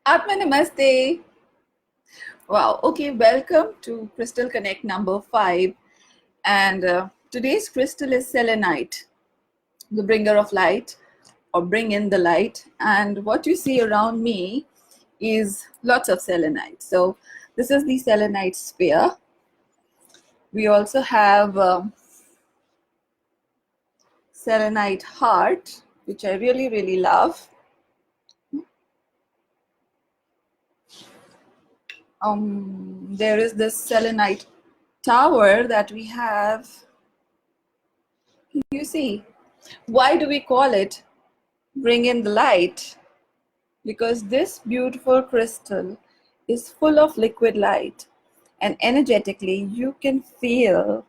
Atma Namaste. Wow. Okay. Welcome to Crystal Connect number 5. And today's crystal is selenite, the bringer of light or bring in the light. And what you see around me is lots of selenite. So this is the selenite sphere. We also have selenite heart, which I really, really love. There is this selenite tower that we have. You see, why do we call it bring in the light? Because this beautiful crystal is full of liquid light, and energetically you can feel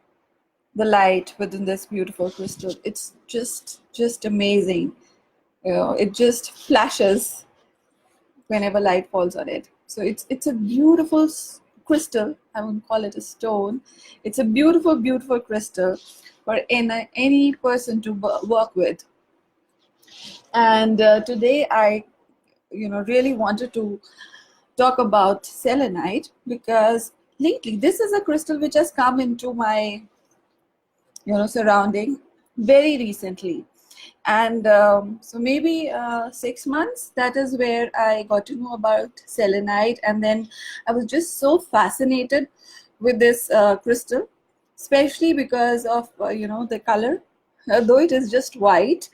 the light within this beautiful crystal. It's just amazing. It just flashes whenever light falls on it. So it's a beautiful crystal. I won't call it a stone. It's a beautiful crystal for any person to work with. And today I really wanted to talk about selenite, because lately this is a crystal which has come into my surrounding very recently. And so maybe 6 months, that is where I got to know about selenite. And then I was just so fascinated with this crystal, especially because of the color. Though it is just white,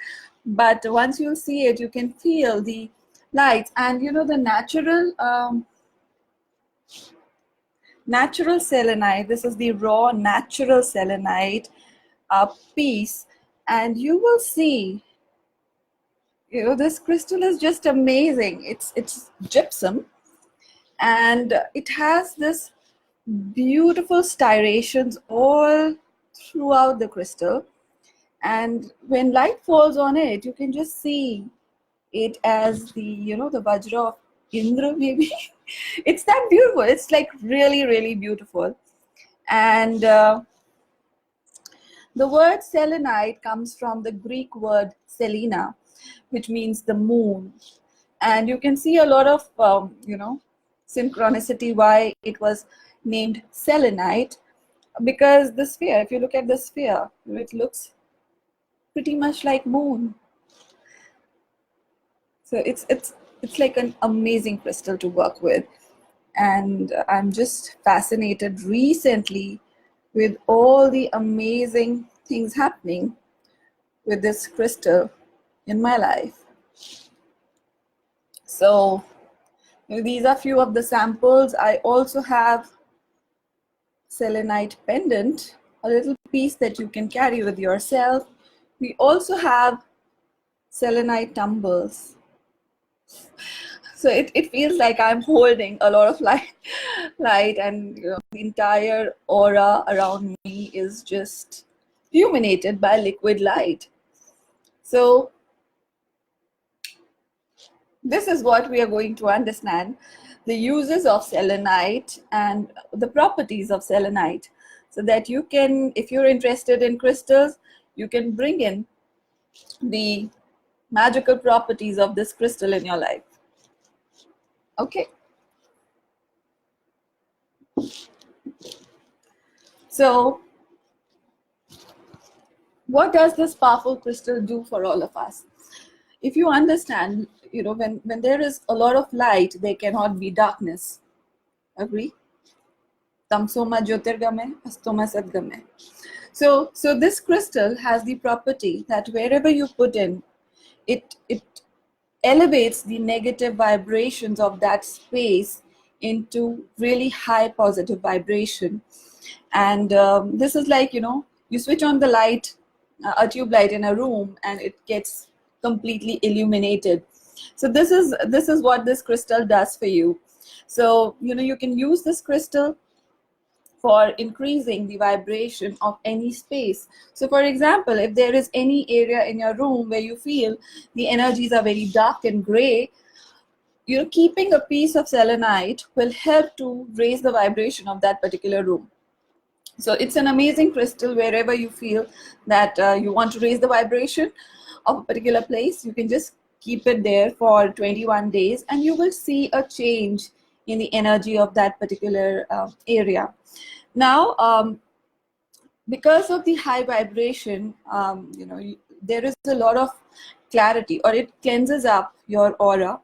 but once you see it, you can feel the lights. And the natural selenite, this is the raw natural selenite piece, and you will see this crystal is just amazing. It's gypsum, and it has this beautiful striations all throughout the crystal. And when light falls on it, you can just see it as the the Vajra of Indra, maybe. It's that beautiful. It's like really beautiful. And the word selenite comes from the Greek word selena, which means the moon. And you can see a lot of synchronicity why it was named selenite, because the sphere, if you look at the sphere, it looks pretty much like moon. So it's like an amazing crystal to work with. And I'm just fascinated recently with all the amazing things happening with this crystal in my life. So these are few of the samples. I also have selenite pendant, a little piece that you can carry with yourself. We also have selenite tumbles. So it feels like I'm holding a lot of light, and the entire aura around me is just illuminated by liquid light. So this is what we are going to understand, the uses of selenite and the properties of selenite, so that you can, if you're interested in crystals, you can bring in the magical properties of this crystal in your life. Okay. So what does this powerful crystal do for all of us? If you understand, when there is a lot of light, there cannot be darkness. Agree? Tamsoma jyotirgamay, astoma sadgamay. So this crystal has the property that wherever you put in, it elevates the negative vibrations of that space into really high positive vibration. And this is like, you switch on the light, a tube light in a room, and it gets completely illuminated. So this is what this crystal does for you. So you can use this crystal for increasing the vibration of any space. So for example, if there is any area in your room where you feel the energies are very dark and gray, keeping a piece of selenite will help to raise the vibration of that particular room. So it's an amazing crystal. Wherever you feel that you want to raise the vibration of a particular place, you can just keep it there for 21 days, and you will see a change in the energy of that particular area. Now, because of the high vibration, there is a lot of clarity, or it cleanses up your aura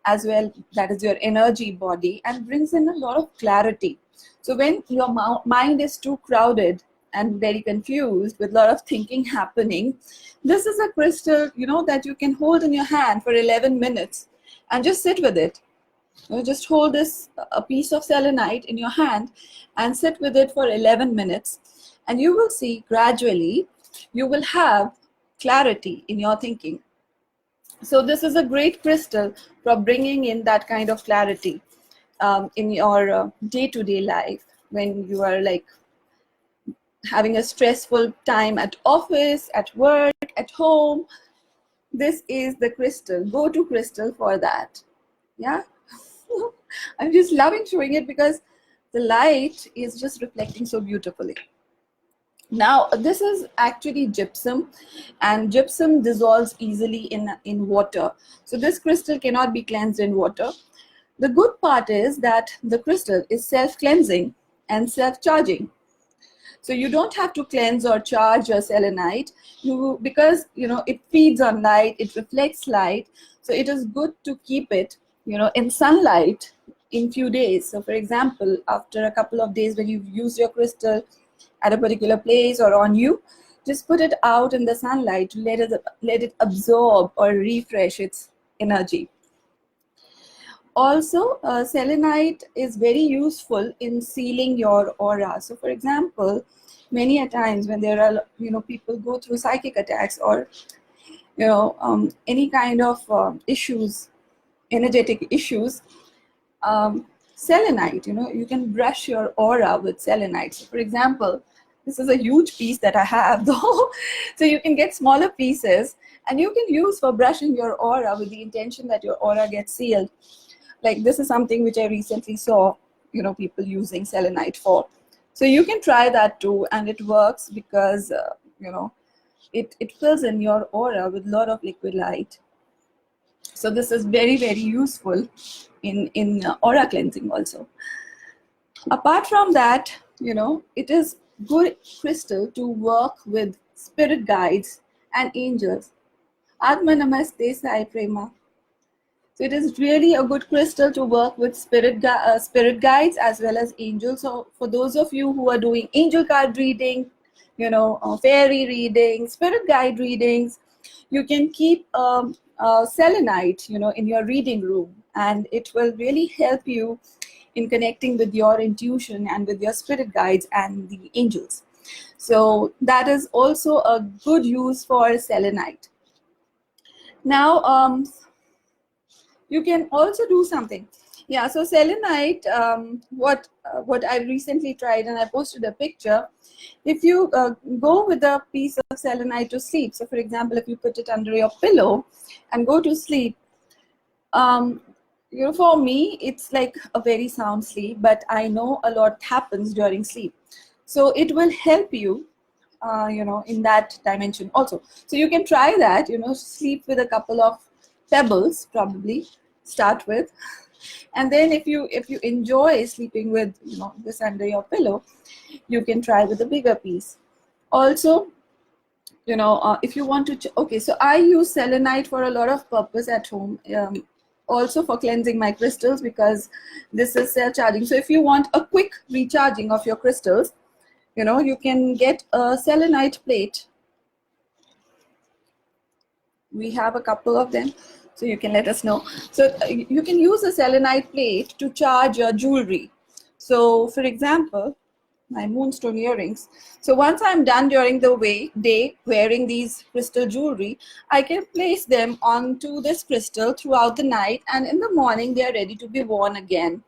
as well, that is your energy body, and brings in a lot of clarity. So when your mind is too crowded and very confused with a lot of thinking happening, this is a crystal, that you can hold in your hand for 11 minutes and just sit with it. Just hold a piece of selenite in your hand and sit with it for 11 minutes, and you will see gradually you will have clarity in your thinking. So this is a great crystal for bringing in that kind of clarity in your day-to-day life, when you are like having a stressful time at office, at work, at home. This is the crystal, go-to crystal for that. Yeah. I'm just loving showing it because the light is just reflecting so beautifully. Now, this is actually gypsum, and gypsum dissolves easily in water. So this crystal cannot be cleansed in water. The good part is that the crystal is self-cleansing and self-charging. So you don't have to cleanse or charge your selenite, because it feeds on light, it reflects light. So it is good to keep it in sunlight in few days. So for example, after a couple of days, when you've used your crystal at a particular place or on you, just put it out in the sunlight to let it absorb or refresh its energy. Also, selenite is very useful in sealing your aura. So for example, many a times when there are people go through psychic attacks, or any kind of issues, energetic issues, selenite, you can brush your aura with selenite. So for example, this is a huge piece that I have though. So you can get smaller pieces and you can use for brushing your aura with the intention that your aura gets sealed. Like this is something which I recently saw, people using selenite for. So you can try that too, and it works because, it fills in your aura with a lot of liquid light. So this is very, very useful in aura cleansing also. Apart from that, it is good crystal to work with spirit guides and angels. Atma Namaste Sai Prema. So it is really a good crystal to work with spirit guides as well as angels. So for those of you who are doing angel card reading, fairy readings, spirit guide readings, you can keep selenite, in your reading room, and it will really help you in connecting with your intuition and with your spirit guides and the angels. So that is also a good use for selenite. Now, you can also do something. Yeah, so selenite, what I recently tried, and I posted a picture. If you go with a piece of selenite to sleep, so for example, if you put it under your pillow and go to sleep, for me, it's like a very sound sleep, but I know a lot happens during sleep. So it will help you, in that dimension also. So you can try that, sleep with a couple of pebbles, probably start with. And then if you enjoy sleeping with, this under your pillow, you can try with a bigger piece. Also, if you want to, okay, so I use selenite for a lot of purpose at home. Also for cleansing my crystals, because this is self-charging. So if you want a quick recharging of your crystals, you can get a selenite plate. We have a couple of them, so you can let us know. So you can use a selenite plate to charge your jewelry. So for example, my moonstone earrings. So once I'm done during the day wearing these crystal jewelry, I can place them onto this crystal throughout the night, and in the morning they are ready to be worn again.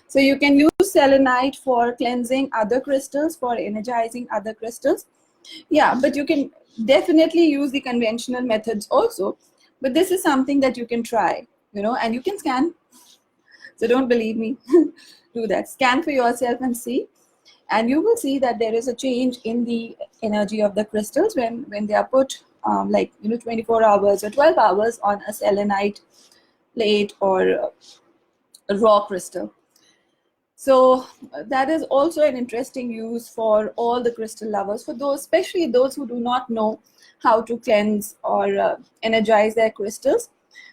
So you can use selenite for cleansing other crystals, for energizing other crystals. Yeah, but you can definitely use the conventional methods also. But this is something that you can try, and you can scan. So don't believe me, do that. Scan for yourself and see. And you will see that there is a change in the energy of the crystals when they are put like 24 hours or 12 hours on a selenite plate or a raw crystal. So that is also an interesting use for all the crystal lovers, for those, especially those who do not know how to cleanse or energize their crystals.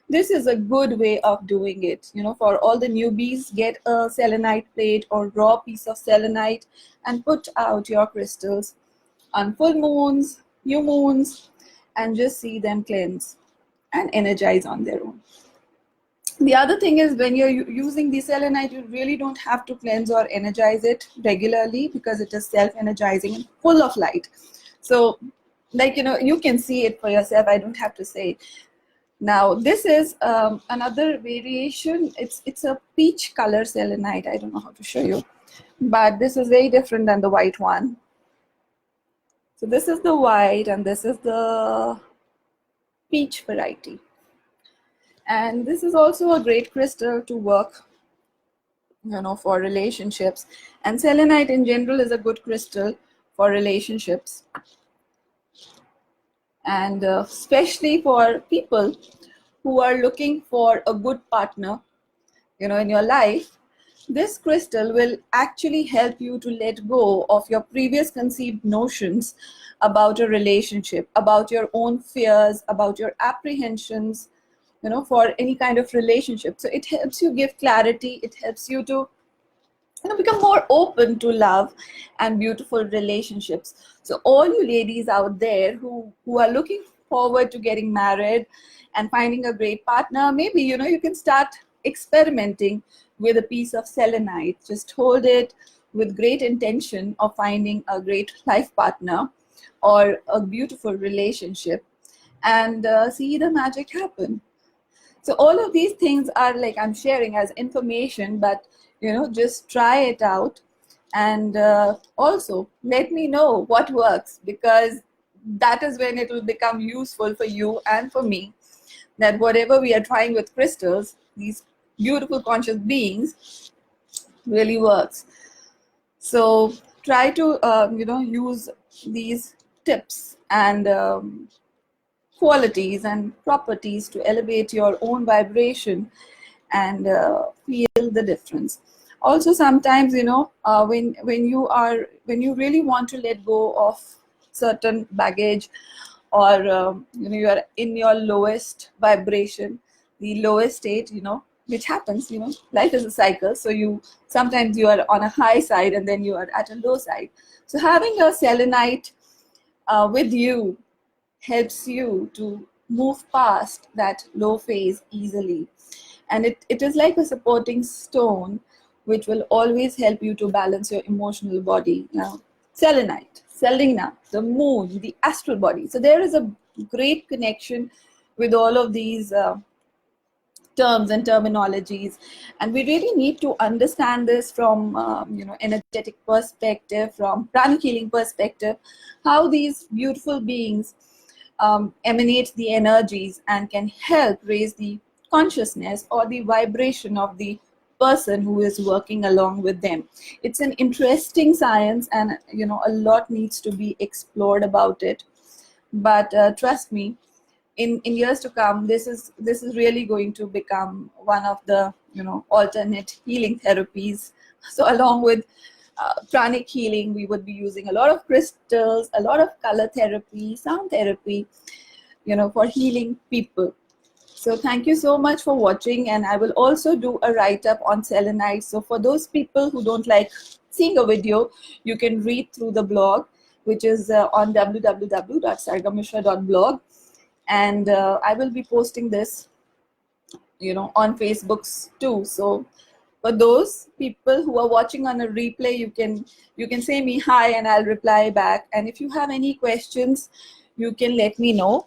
This is a good way of doing it. For all the newbies, get a selenite plate or raw piece of selenite and put out your crystals on full moons, new moons, and just see them cleanse and energize on their own. The other thing is, when you're using the selenite, you really don't have to cleanse or energize it regularly, because it is self-energizing and full of light. So like, you can see it for yourself. I don't have to say it. Now this is another variation. It's a peach color selenite. I don't know how to show you, but this is very different than the white one. So this is the white and this is the peach variety. And this is also a great crystal to work, for relationships. And selenite in general is a good crystal for relationships. And especially for people who are looking for a good partner, in your life, this crystal will actually help you to let go of your previous conceived notions about a relationship, about your own fears, about your apprehensions, for any kind of relationship. So it helps you give clarity. It helps you to become more open to love and beautiful relationships. So all you ladies out there who are looking forward to getting married and finding a great partner, maybe you can start experimenting with a piece of selenite. Just hold it with great intention of finding a great life partner or a beautiful relationship, and see the magic happen. So all of these things are, like, I'm sharing as information, but just try it out, and also let me know what works, because that is when it will become useful for you and for me, that whatever we are trying with crystals, these beautiful conscious beings, really works. So try to use these tips and qualities and properties to elevate your own vibration and feel the difference. Also, sometimes when you really want to let go of certain baggage, or you are in your lowest vibration, the lowest state, which happens, life is a cycle. So sometimes you are on a high side and then you are at a low side. So having a selenite with you helps you to move past that low phase easily. And it is like a supporting stone which will always help you to balance your emotional body. Now, selenite, Selena, the moon, the astral body. So there is a great connection with all of these terms and terminologies, and we really need to understand this from energetic perspective, from pranic healing perspective, how these beautiful beings emanate the energies and can help raise the consciousness or the vibration of the person who is working along with them. It's an interesting science, and a lot needs to be explored about it. But trust me, in years to come, this is really going to become one of the alternate healing therapies. So along with pranic healing, we would be using a lot of crystals, a lot of color therapy, sound therapy, for healing people. So thank you so much for watching, and I will also do a write-up on selenite. So for those people who don't like seeing a video, you can read through the blog, which is on www.sargamishra.blog. And I will be posting this on Facebooks too. So for those people who are watching on a replay, you can say me hi and I'll reply back. And if you have any questions, you can let me know.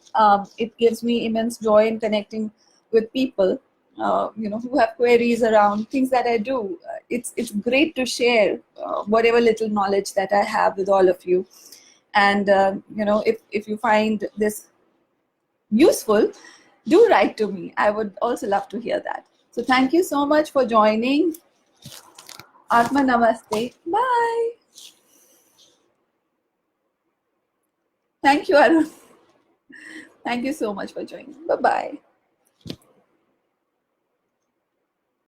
It gives me immense joy in connecting with people who have queries around things that I do. It's great to share whatever little knowledge that I have with all of you. And if you find this useful, do write to me. I would also love to hear that. So thank you so much for joining. Atma Namaste. Bye. Thank you, Arun. Thank you so much for joining. Bye bye.